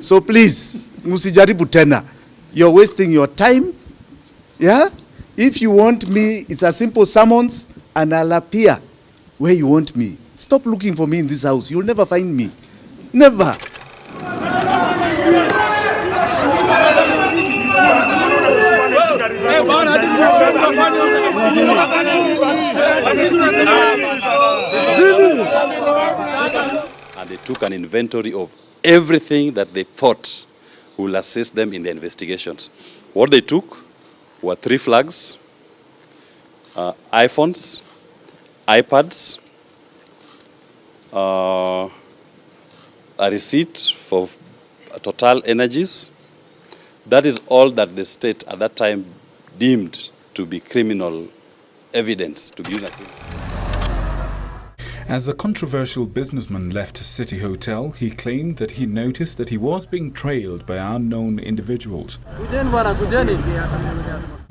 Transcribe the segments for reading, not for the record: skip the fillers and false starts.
So please, musijaribu tena. You're wasting your time. Yeah? If you want me, it's a simple summons and I'll appear where you want me. Stop looking for me in this house. You'll never find me. Never. And they took an inventory of everything that they thought will assist them in their investigations. What they took were 3 flags, iPhones, iPads, a receipt for Total Energies. That is all that the state at that time deemed to be criminal evidence to be used against. As the controversial businessman left his city hotel, he claimed that he noticed that he was being trailed by unknown individuals,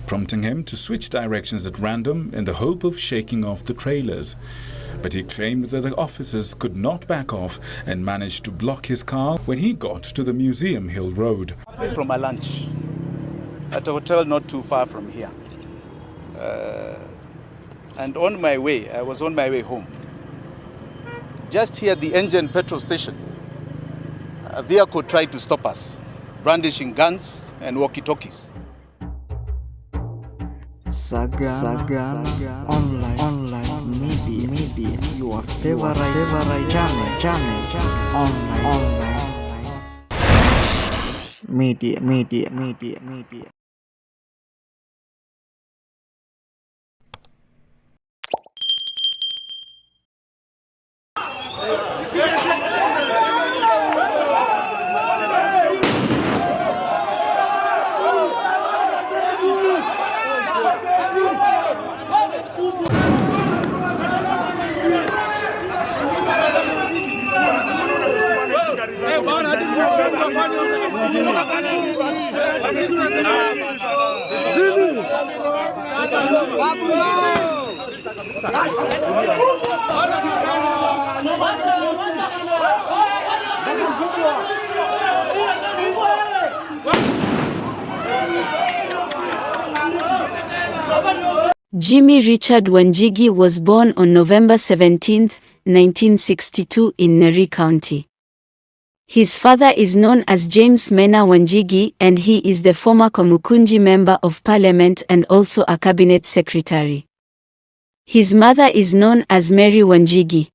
prompting him to switch directions at random in the hope of shaking off the trailers. But he claimed that the officers could not back off and managed to block his car when he got to the Museum Hill Road. From my lunch at a hotel not too far from here. And on my way, I was on my way home. Just here at the Engine petrol station, a vehicle tried to stop us, brandishing guns and walkie-talkies. Saga, online media, your favorite channel, online media. Jimmy Richard Wanjigi was born on November 17, 1962 in Nyeri County. His father is known as James Mena Wanjigi and he is the former Kamukunji Member of Parliament and also a Cabinet Secretary. His mother is known as Mary Wanjigi.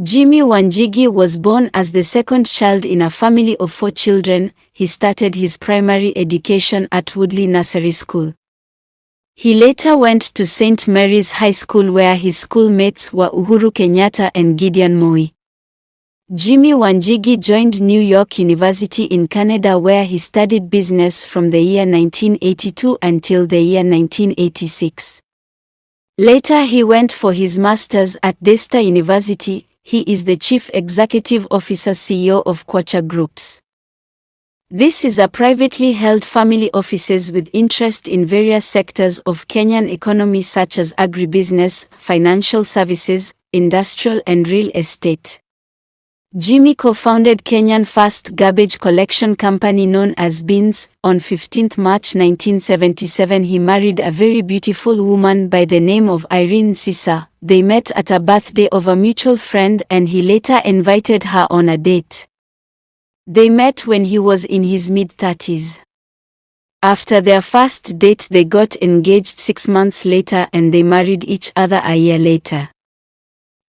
Jimmy Wanjigi was born as the second child in a family of 4 children. He started his primary education at Woodley Nursery School. He later went to St. Mary's High School where his schoolmates were Uhuru Kenyatta and Gideon Moi. Jimmy Wanjigi joined New York University in Canada where he studied business from the year 1982 until the year 1986. Later he went for his master's at Daystar University. He is the Chief Executive Officer CEO of Kwacha Groups. This is a privately held family offices with interest in various sectors of Kenyan economy such as agribusiness, financial services, industrial and real estate. Jimmy co-founded Kenyan first garbage collection company known as Beans. On 15 March 1977 he married a very beautiful woman by the name of Irene Sisa. They met at a birthday of a mutual friend and he later invited her on a date. They met when he was in his mid-30s. After their first date they got engaged 6 months later and they married each other a year later.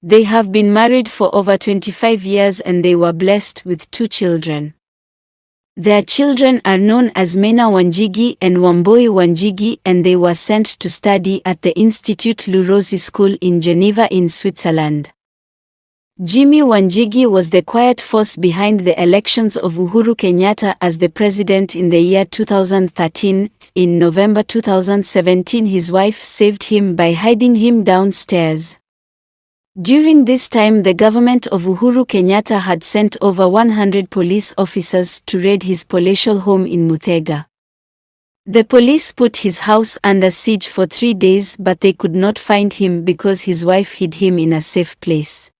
They have been married for over 25 years and they were blessed with 2 children. Their children are known as Mena Wanjigi and Wamboi Wanjigi and they were sent to study at the Institut Lurosi School in Geneva in Switzerland. Jimmy Wanjigi was the quiet force behind the elections of Uhuru Kenyatta as the president in the year 2013. In November 2017 his wife saved him by hiding him downstairs. During this time the government of Uhuru Kenyatta had sent over 100 police officers to raid his palatial home in Muthaiga. The police put his house under siege for 3 days but they could not find him because his wife hid him in a safe place.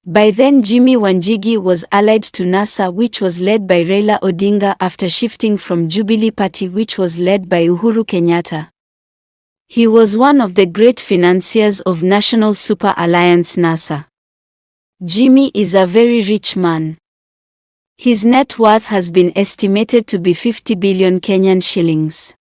By then Jimmy Wanjigi was allied to NASA, which was led by Raila Odinga after shifting from Jubilee Party, which was led by Uhuru Kenyatta. He was one of the great financiers of National Super Alliance NASA. Jimmy is a very rich man. His net worth has been estimated to be 50 billion Kenyan shillings.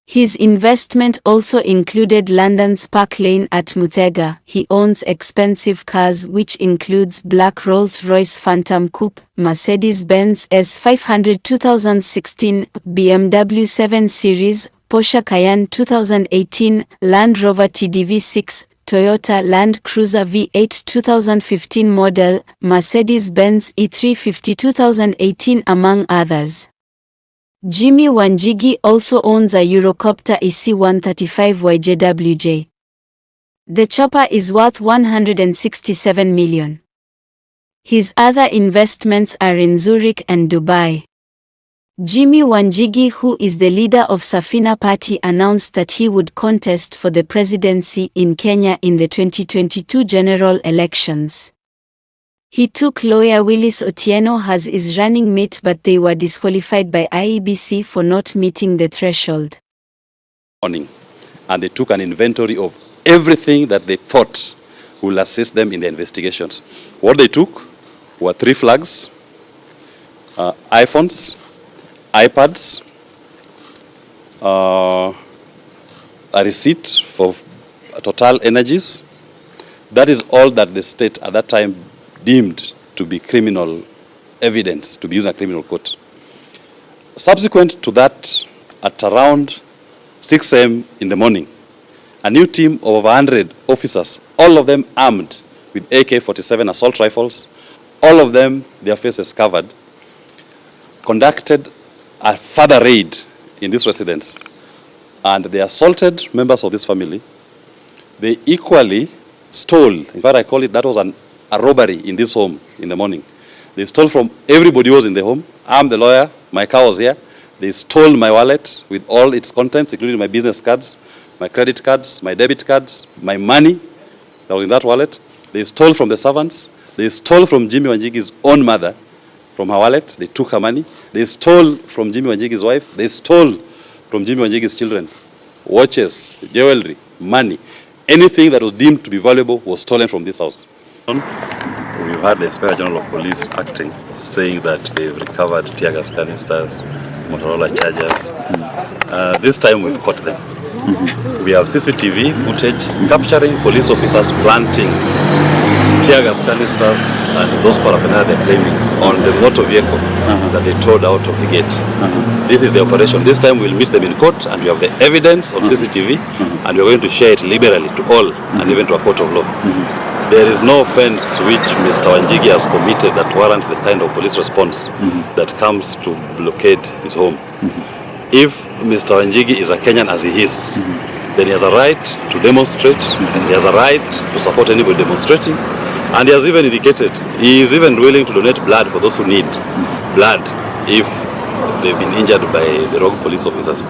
His investment also included London's Park Lane at Muthaiga. He owns expensive cars, which includes black Rolls-Royce Phantom Coupe, Mercedes-Benz S500 2016, BMW 7 Series, Porsche Cayenne 2018, Land Rover TDV6, Toyota Land Cruiser V8 2015 model, Mercedes-Benz E350 2018, among others. Jimmy Wanjigi also owns a Eurocopter EC-135YJWJ. The chopper is worth 167 million. His other investments are in Zurich and Dubai. Jimmy Wanjigi, who is the leader of Safina Party, announced that he would contest for the presidency in Kenya in the 2022 general elections. He took lawyer Willis Otieno as his running mate, but they were disqualified by IEBC for not meeting the threshold. And they took an inventory of everything that they thought will assist them in their investigations. What they took were 3 flags, iPhones, iPads, a receipt for Total Energies. That is all that the state at that time deemed to be criminal evidence, to be used in a criminal court. Subsequent to that, at around 6 a.m. in the morning, a new team of over 100 officers, all of them armed with AK-47 assault rifles, all of them, their faces covered, conducted a further raid in this residence. And they assaulted members of this family. They equally stole, in fact I call it, that was a robbery in this home in the morning. They stole from everybody who was in the home. I'm the lawyer, my car was here. They stole my wallet with all its contents, including my business cards, my credit cards, my debit cards, my money that was in that wallet. They stole from the servants. They stole from Jimmy Wanjigi's own mother, from her wallet. They took her money. They stole from Jimmy Wanjigi's wife. They stole from Jimmy Wanjigi's children. Watches, jewelry, money. Anything that was deemed to be valuable was stolen from this house. We heard the Inspector General of Police acting, saying that they've recovered tear gas canisters, Motorola chargers. This time we've caught them. We have CCTV footage capturing police officers planting tear gas canisters and those paraphernalia they're claiming on the motor vehicle that they towed out of the gate. This is the operation. This time we'll meet them in court and we have the evidence on CCTV and we're going to share it liberally to all and even to a court of law. There is no offense which Mr. Wanjigi has committed that warrants the kind of police response that comes to blockade his home. If Mr. Wanjigi is a Kenyan as he is, then he has a right to demonstrate, he has a right to support anybody demonstrating, and he has even indicated he is even willing to donate blood for those who need blood if they've been injured by the rogue police officers.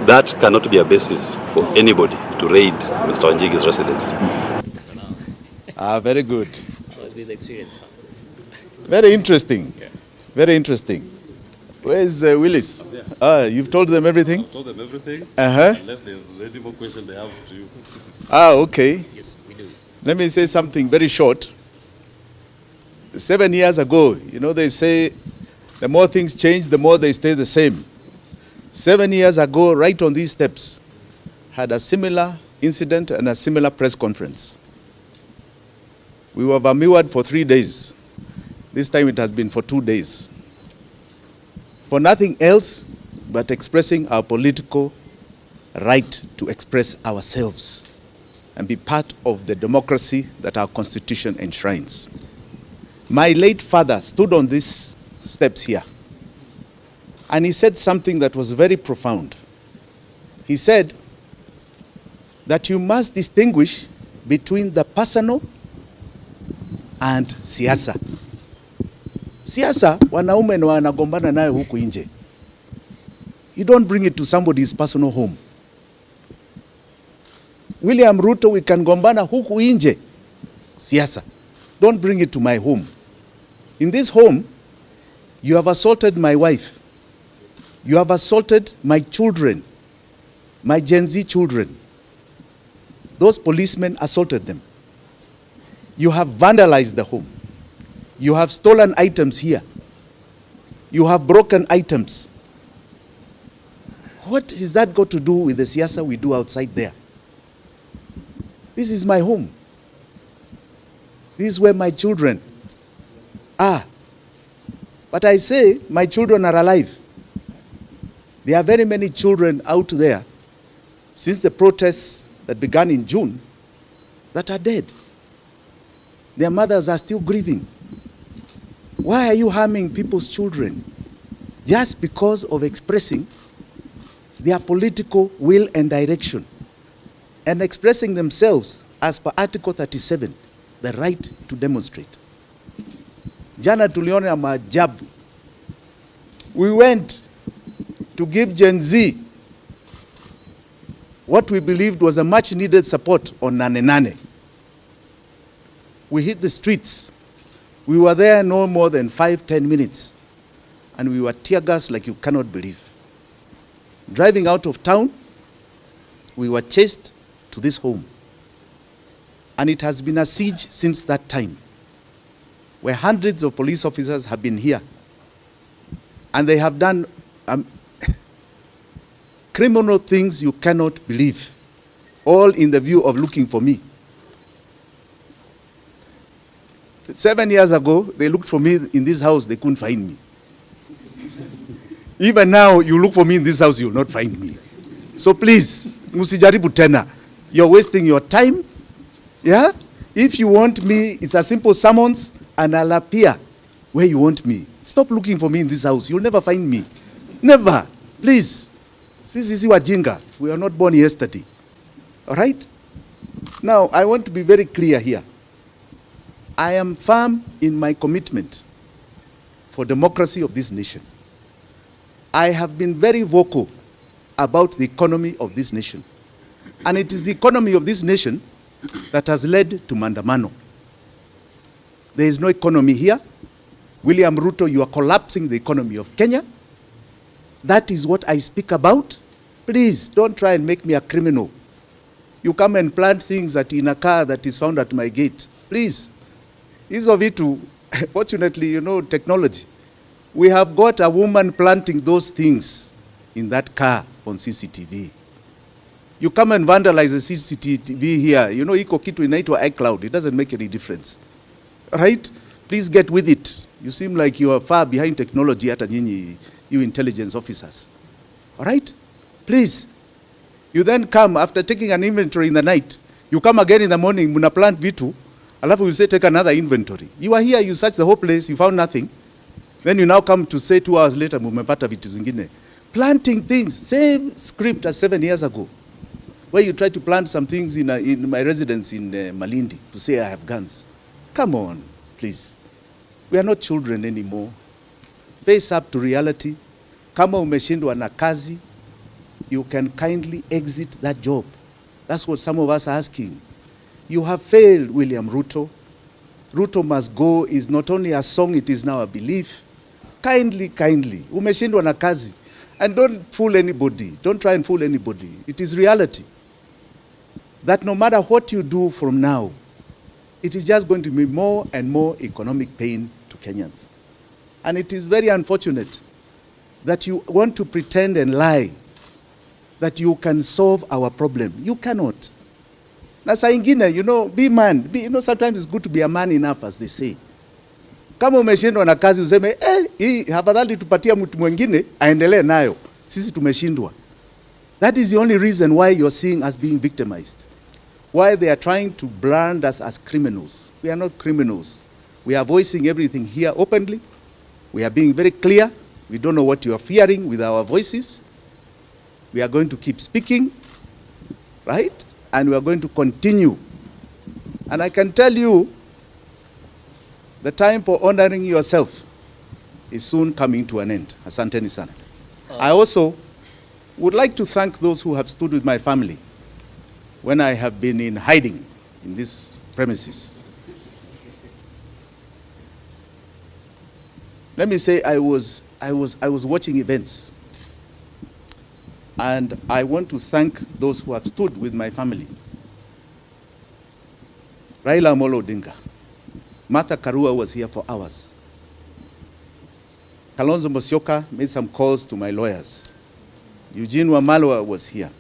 That cannot be a basis for anybody to raid Mr. Wanjigi's residence. Very good. It's been the experience. Very interesting. Very interesting. Where's Willis? You've told them everything? I've told them everything. Unless there's any more question they have to you. Okay. Yes, we do. Let me say something very short. 7 years ago, you know, they say the more things change, the more they stay the same. 7 years ago, right on these steps, had a similar incident and a similar press conference. We were vermewed for 3 days. This time it has been for 2 days. For nothing else but expressing our political right to express ourselves and be part of the democracy that our Constitution enshrines. My late father stood on these steps here, and he said something that was very profound. He said that you must distinguish between the personal and siasa. Siasa, wanaume na wanagombana nayo huku nje. You don't bring it to somebody's personal home. William Ruto, we can gombana huku nje. Siasa. Don't bring it to my home. In this home, you have assaulted my wife. You have assaulted my children, my Gen Z children. Those policemen assaulted them. You have vandalized the home. You have stolen items here. You have broken items. What has that got to do with the siasa we do outside there? This is my home. This is where my children are. But I say my children are alive. There are very many children out there since the protests that began in June that are dead. Their mothers are still grieving. Why are you harming people's children? Just because of expressing their political will and direction and expressing themselves as per Article 37, the right to demonstrate. Jana tuliona maajabu. We went to give Gen Z what we believed was a much needed support on Nane Nane. We hit the streets. We were there no more than 5-10 minutes. And we were tear gassed like you cannot believe. Driving out of town, we were chased to this home. And it has been a siege since that time, where hundreds of police officers have been here. And they have done criminal things you cannot believe, all in the view of looking for me. 7 years ago, they looked for me in this house, they couldn't find me. Even now, you look for me in this house, you will not find me. So please, musijaribu tena. You're wasting your time. Yeah? If you want me, it's a simple summons and I'll appear where you want me. Stop looking for me in this house. You'll never find me. Never. Please. Sisi wajinga. We are not born yesterday. All right? Now, I want to be very clear here. I am firm in my commitment for democracy of this nation. I have been very vocal about the economy of this nation. And it is the economy of this nation that has led to Mandamano. There is no economy here. William Ruto, you are collapsing the economy of Kenya. That is what I speak about. Please, don't try and make me a criminal. You come and plant things in a car that is found at my gate. Please. Ease of it, fortunately, you know, technology. We have got a woman planting those things in that car on CCTV. You come and vandalize the CCTV here. You know, iko kitu inaitwa iCloud. It doesn't make any difference. Right? Please get with it. You seem like you are far behind technology hata nyinyi, you intelligence officers. All right? Please. You then come after taking an inventory in the night. You come again in the morning, muna plant vitu, alafu you say take another inventory. You are here, you search the whole place, you found nothing. Then you now come to say 2 hours later, mumepata vitu zingine. Planting things, same script as 7 years ago, where you try to plant some things in my residence in Malindi to say I have guns. Come on, please. We are not children anymore. Face up to reality. Kama umeshindwa na kazi, you can kindly exit that job. That's what some of us are asking. You have failed, William Ruto. Ruto must go is not only a song, it is now a belief. Kindly, kindly. Umeshindwa na kazi. And don't fool anybody. Don't try and fool anybody. It is reality. That no matter what you do from now, it is just going to be more and more economic pain to Kenyans. And it is very unfortunate that you want to pretend and lie that you can solve our problem. You cannot. Na saa ingine, you know, be man. Sometimes it's good to be a man enough, as they say. Kama umeshindwa na kazi useme, hii hafadhali tupatia mtu mwingine aendelee nayo. Sisi tumeshindwa. That is the only reason why you're seeing us being victimized. Why they are trying to brand us as criminals. We are not criminals. We are voicing everything here openly. We are being very clear. We don't know what you are fearing with our voices. We are going to keep speaking, right? And we are going to continue. And I can tell you, the time for honoring yourself is soon coming to an end. Asanteni sana. I also would like to thank those who have stood with my family when I have been in hiding in these premises. Let me say I was watching events, and I want to thank those who have stood with my family. Raila Amolo Odinga, Martha Karua was here for hours. Kalonzo Musyoka made some calls to my lawyers. Eugene Wamalwa was here.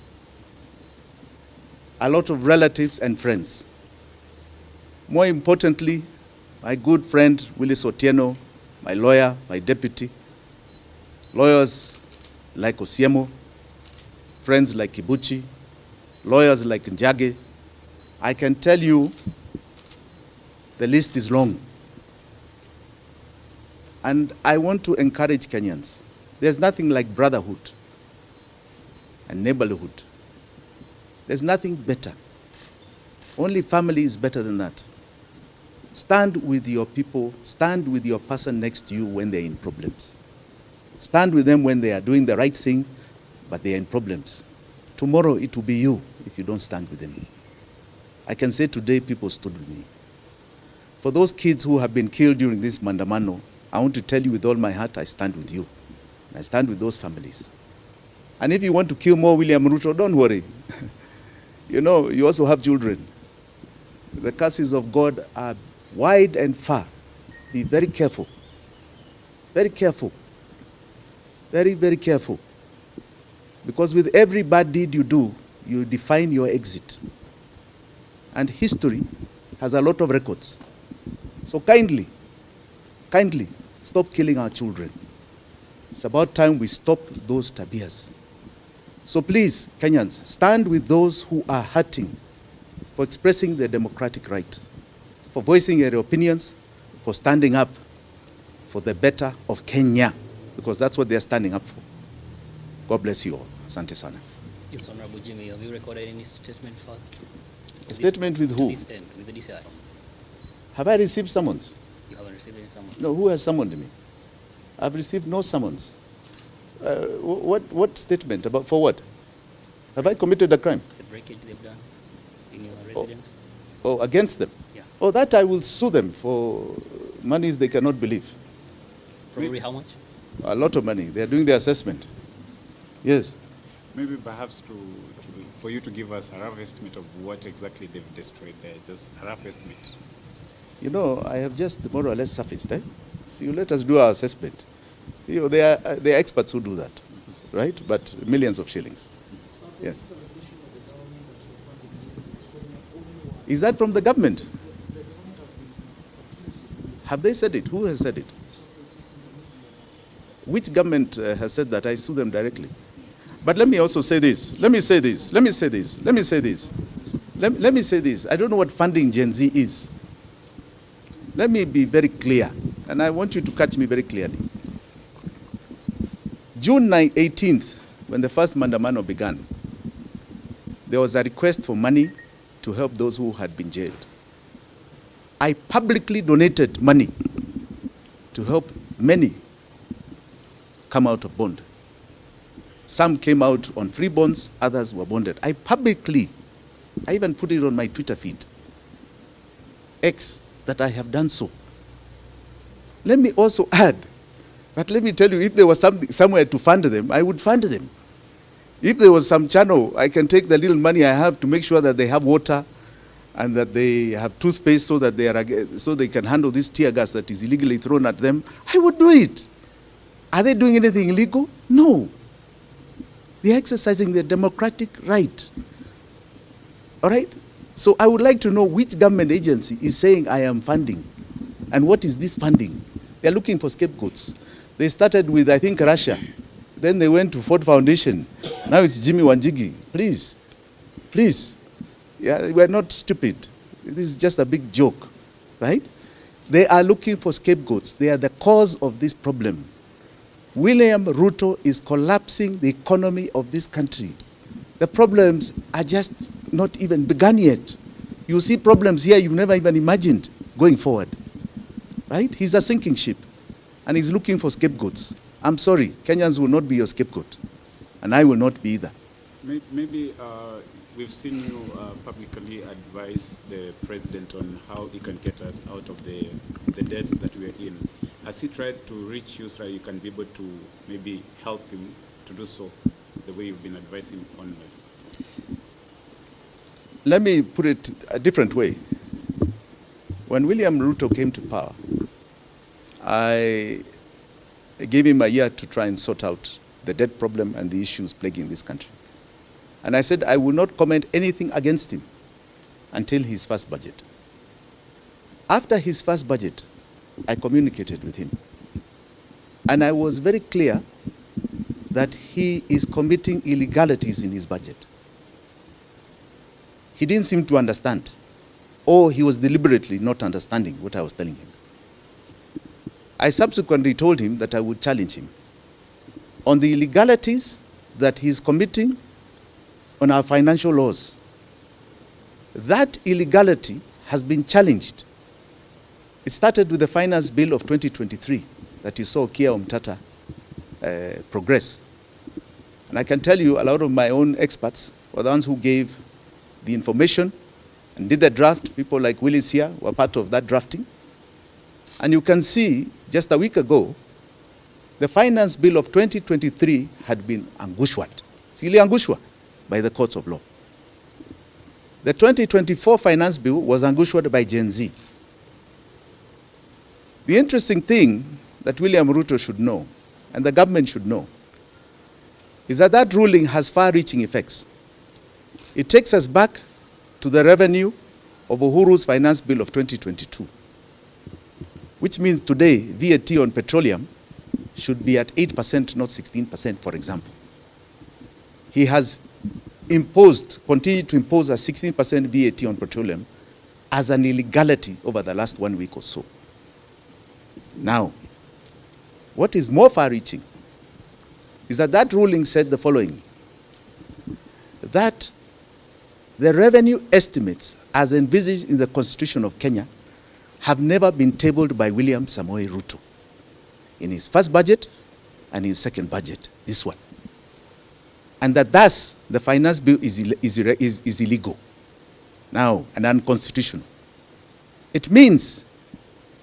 A lot of relatives and friends. More importantly, my good friend Willis Otieno, my lawyer, my deputy, lawyers like Osiemo, friends like Kibuchi, lawyers like Njage. I can tell you the list is long. And I want to encourage Kenyans. There's nothing like brotherhood and neighborhood. There's nothing better. Only family is better than that. Stand with your people, stand with your person next to you when they're in problems. Stand with them when they are doing the right thing, but they are in problems. Tomorrow it will be you if you don't stand with them. I can say today people stood with me. For those kids who have been killed during this Mandamano, I want to tell you with all my heart, I stand with you. I stand with those families. And if you want to kill more William Ruto, don't worry. You know, you also have children. The curses of God are wide and far. Be very careful. Very careful. Very, very careful. Because with every bad deed you do, you define your exit. And history has a lot of records. So kindly, stop killing our children. It's about time we stop those tabias. So please, Kenyans, stand with those who are hurting for expressing their democratic right, for voicing their opinions, for standing up for the better of Kenya, because that's what they're standing up for. God bless you all. Asante sana. Yes, Honorable Jimmy, have you recorded any statement for A statement with who? this end, with the DCI? Have I received summons? You haven't received any summons? No, who has summoned me? I've received no summons. What statement? About for what? Have I committed a crime? The breakage they've done in your residence? Oh, against them? Yeah. Oh, that I will sue them for monies they cannot believe. Probably how much? A lot of money. They are doing the assessment. Yes. Maybe perhaps for you to give us a rough estimate of what exactly they've destroyed there, just a rough estimate. You know, I have just more or less surfaced. So you let us do our assessment. You know, they are experts who do that, right? But millions of shillings. Yes. Is that from the government? Have they said it? Who has said it? Which government has said that? I sue them directly. But let me also say this. Let me say this. Let me say this. Let me say this. Let me say this. I don't know what funding Gen Z is. Let me be very clear, and I want you to catch me very clearly. June 18th, when the first Mandamano began, there was a request for money to help those who had been jailed. I publicly donated money to help many come out of bond. Some came out on free bonds, others were bonded. I even put it on my Twitter feed, X, that I have done so. Let me also add, but let me tell you, if there was somewhere to fund them, I would fund them. If there was some channel, I can take the little money I have to make sure that they have water and that they have toothpaste so that they can handle this tear gas that is illegally thrown at them. I would do it. Are they doing anything illegal? No. They're exercising their democratic right. All right? So I would like to know which government agency is saying I am funding, and what is this funding? They're looking for scapegoats. They started with, I think, Russia. Then they went to Ford Foundation. Now it's Jimmy Wanjigi. Please. Yeah, we're not stupid. This is just a big joke, right? They are looking for scapegoats. They are the cause of this problem. William Ruto is collapsing the economy of this country. The problems are just not even begun yet. You see problems here you've never even imagined going forward, right? He's a sinking ship, and he's looking for scapegoats. I'm sorry, Kenyans will not be your scapegoat, and I will not be either. Maybe we've seen you publicly advise the president on how he can get us out of the debts that we're in. Has he tried to reach you so that you can be able to maybe help him to do so the way you've been advising on? Let me put it a different way. When William Ruto came to power, I gave him a year to try and sort out the debt problem and the issues plaguing this country. And I said I will not comment anything against him until his first budget. After his first budget, I communicated with him. And I was very clear that he is committing illegalities in his budget. He didn't seem to understand, or he was deliberately not understanding what I was telling him. I subsequently told him that I would challenge him on the illegalities that he is committing on our financial laws. That illegality has been challenged. It started with the Finance Bill of 2023 that you saw Kia Omtata progress. And I can tell you a lot of my own experts were the ones who gave the information and did the draft. People like Willis here were part of that drafting. And you can see, just a week ago, the Finance Bill of 2023 had been angushwat, silly angushwa, by the courts of law. The 2024 Finance Bill was angushwat by Gen Z. The interesting thing that William Ruto should know, and the government should know, is that that ruling has far-reaching effects. It takes us back to the revenue of Uhuru's Finance Bill of 2022, which means today VAT on petroleum should be at 8%, not 16%, for example. He has continued to impose a 16% VAT on petroleum as an illegality over the last 1 week or so. Now, what is more far-reaching is that that ruling said the following, that the revenue estimates as envisaged in the Constitution of Kenya have never been tabled by William Samoei Ruto in his first budget and his second budget, this one. And that thus the finance bill is illegal now and unconstitutional. It means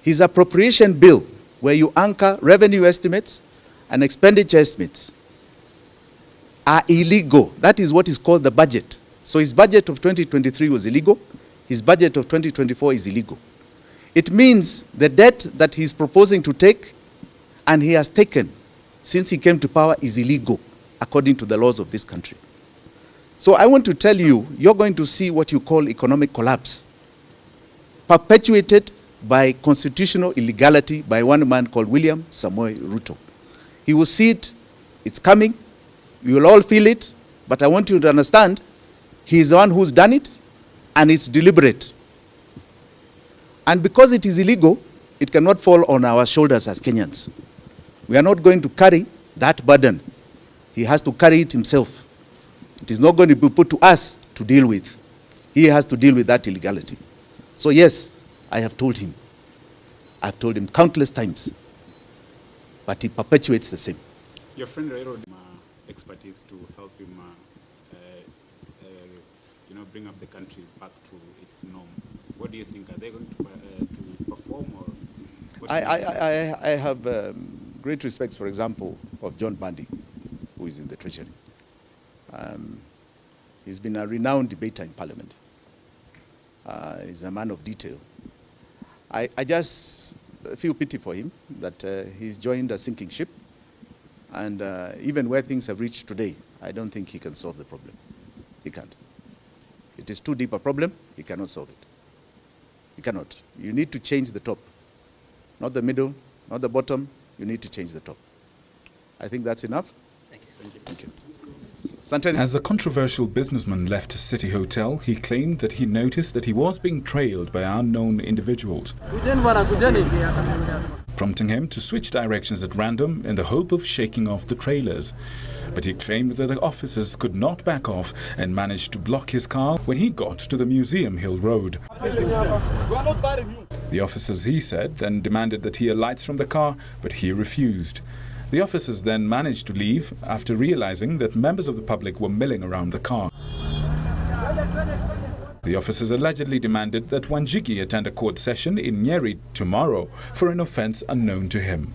his appropriation bill, where you anchor revenue estimates and expenditure estimates, are illegal. That is what is called the budget. So his budget of 2023 was illegal. His budget of 2024 is illegal. It means the debt that he's proposing to take and he has taken since he came to power is illegal according to the laws of this country. So I want to tell you, you're going to see what you call economic collapse, perpetuated by constitutional illegality by one man called William Samoei Ruto. He will see it, it's coming, you will all feel it, but I want you to understand, he is the one who's done it, and it's deliberate. And because it is illegal, it cannot fall on our shoulders as Kenyans. We are not going to carry that burden. He has to carry it himself. It is not going to be put to us to deal with. He has to deal with that illegality. So yes, I have told him. I've told him countless times. But he perpetuates the same. Your friend Rairo expertise to help him bring up the country back to its norm. What do you think? Are they going to perform? Or I have great respect, for example, of John Bandi, who is in the Treasury. He's been a renowned debater in Parliament. He's a man of detail. I just feel pity for him that he's joined a sinking ship. And even where things have reached today, I don't think he can solve the problem. He can't. It is too deep a problem. He cannot solve it. He cannot. You need to change the top. Not the middle, not the bottom. You need to change the top. I think that's enough. Thank you. Thank you. Santeni. As the controversial businessman left a city hotel, he claimed that he noticed that he was being trailed by unknown individuals, prompting him to switch directions at random in the hope of shaking off the trailers. But he claimed that the officers could not back off and managed to block his car when he got to the Museum Hill Road. The officers, he said, then demanded that he alights from the car, but he refused. The officers then managed to leave after realizing that members of the public were milling around the car. The officers allegedly demanded that Wanjigi attend a court session in Nyeri tomorrow for an offence unknown to him.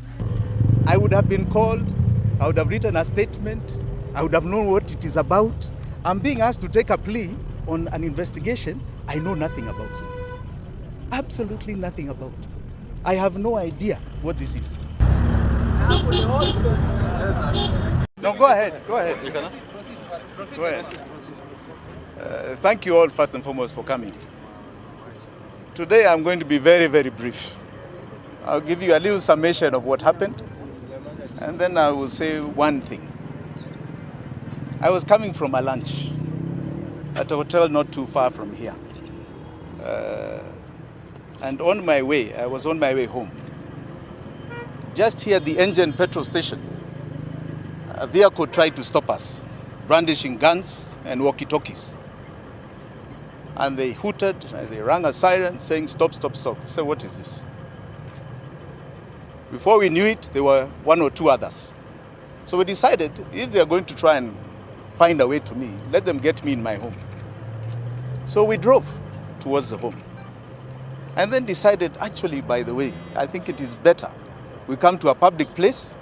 I would have been called, I would have written a statement, I would have known what it is about. I'm being asked to take a plea on an investigation I know nothing about. Absolutely nothing about. I have no idea what this is. No, go ahead, go ahead. Go ahead. Thank you all first and foremost for coming. Today I'm going to be very, very brief. I'll give you a little summation of what happened, and then I will say one thing. I was coming from a lunch at a hotel not too far from here. And on my way, I was on my way home. Just here at the Engine petrol station, a vehicle tried to stop us, brandishing guns and walkie-talkies. And they hooted, and they rang a siren saying, "Stop, stop, stop." I said, "What is this?" Before we knew it, there were one or two others. So we decided, if they are going to try and find a way to me, let them get me in my home. So we drove towards the home. And then decided, actually, by the way, I think it is better we come to a public place,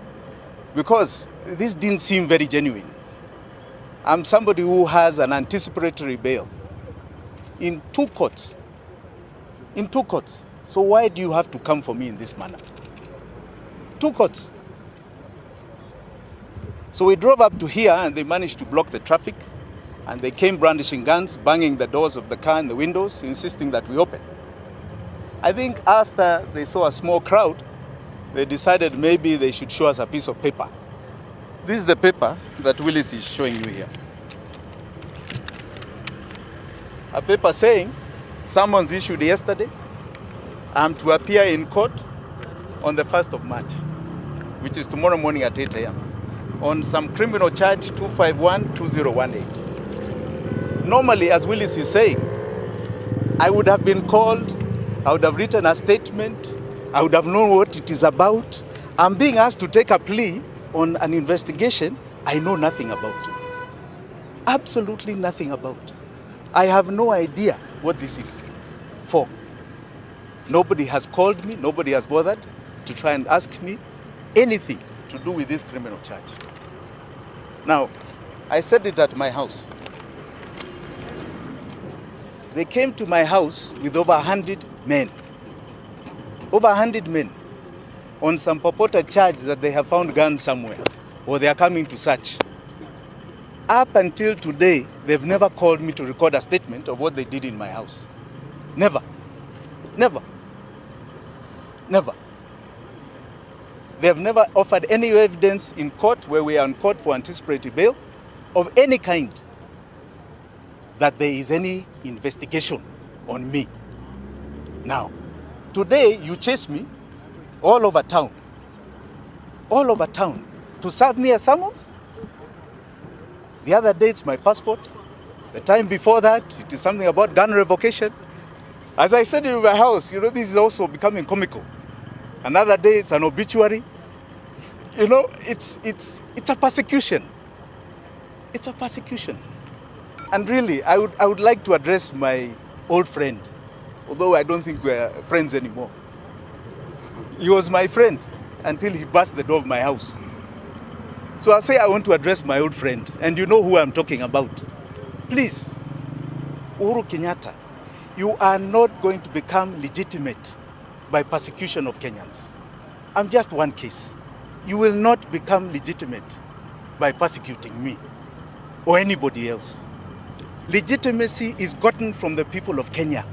because this didn't seem very genuine. I'm somebody who has an anticipatory bail in 2 courts. In 2 courts. So why do you have to come for me in this manner? 2 courts. So we drove up to here, and they managed to block the traffic, and they came brandishing guns, banging the doors of the car and the windows, insisting that we open. I think after they saw a small crowd, they decided maybe they should show us a piece of paper. This is the paper that Willis is showing you here. A paper saying, summons issued yesterday, I'm to appear in court on the 1st of March, which is tomorrow morning at 8 a.m., on some criminal charge 251-2018. Normally, as Willis is saying, I would have been called, I would have written a statement, I would have known what it is about. I'm being asked to take a plea on an investigation I know nothing about. Absolutely nothing about. I have no idea what this is for. Nobody has called me, nobody has bothered to try and ask me anything to do with this criminal charge. Now, I said it at my house. They came to my house with over 100 men. Over 100 men on some purported charge that they have found guns somewhere or they are coming to search. Up until today, they've never called me to record a statement of what they did in my house. Never. Never. Never. They have never offered any evidence in court where we are in court for anticipatory bail of any kind that there is any investigation on me. Now, today you chase me all over town to serve me a summons. The other day it's my passport. The time before that, it is something about gun revocation. As I said in my house, this is also becoming comical. Another day it's an obituary. It's a persecution. It's a persecution. And really, I would like to address my old friend, although I don't think we're friends anymore. He was my friend until he burst the door of my house. So I say I want to address my old friend, and you know who I'm talking about. Please, Uhuru Kenyatta, you are not going to become legitimate by persecution of Kenyans. I'm just one case. You will not become legitimate by persecuting me or anybody else. Legitimacy is gotten from the people of Kenya.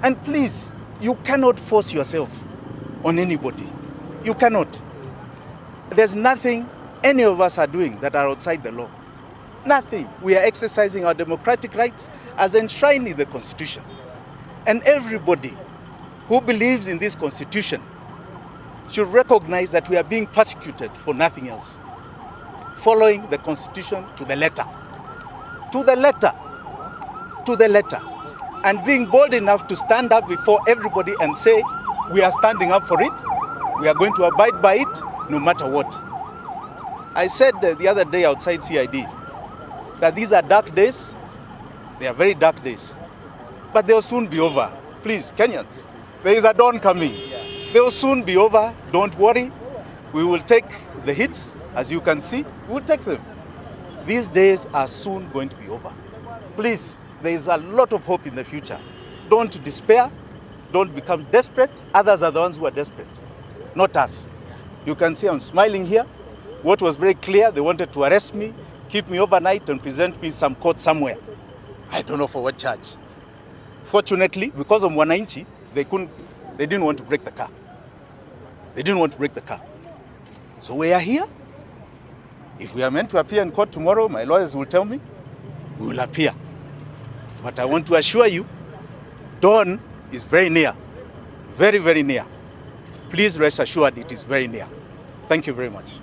And please, you cannot force yourself on anybody. You cannot. There's nothing any of us are doing that are outside the law. Nothing. We are exercising our democratic rights as enshrined in the Constitution. And everybody who believes in this Constitution should recognize that we are being persecuted for nothing else, following the Constitution to the letter. To the letter. To the letter. And being bold enough to stand up before everybody and say, we are standing up for it, we are going to abide by it, no matter what. I said the other day outside CID that these are dark days. They are very dark days. but they'll soon be over. Please, Kenyans, there is a dawn coming. They'll soon be over. Don't worry. We will take the hits, as you can see. We'll take them. These days are soon going to be over. Please, there is a lot of hope in the future. Don't despair. Don't become desperate. Others are the ones who are desperate, not us. You can see I'm smiling here. What was very clear, they wanted to arrest me, keep me overnight and present me some court somewhere. I don't know for what charge. Fortunately, because of Wananchi, they didn't want to break the car. They didn't want to break the car. So we are here. If we are meant to appear in court tomorrow, my lawyers will tell me, we will appear. But I want to assure you, dawn is very near. Very, very near. Please rest assured it is very near. Thank you very much.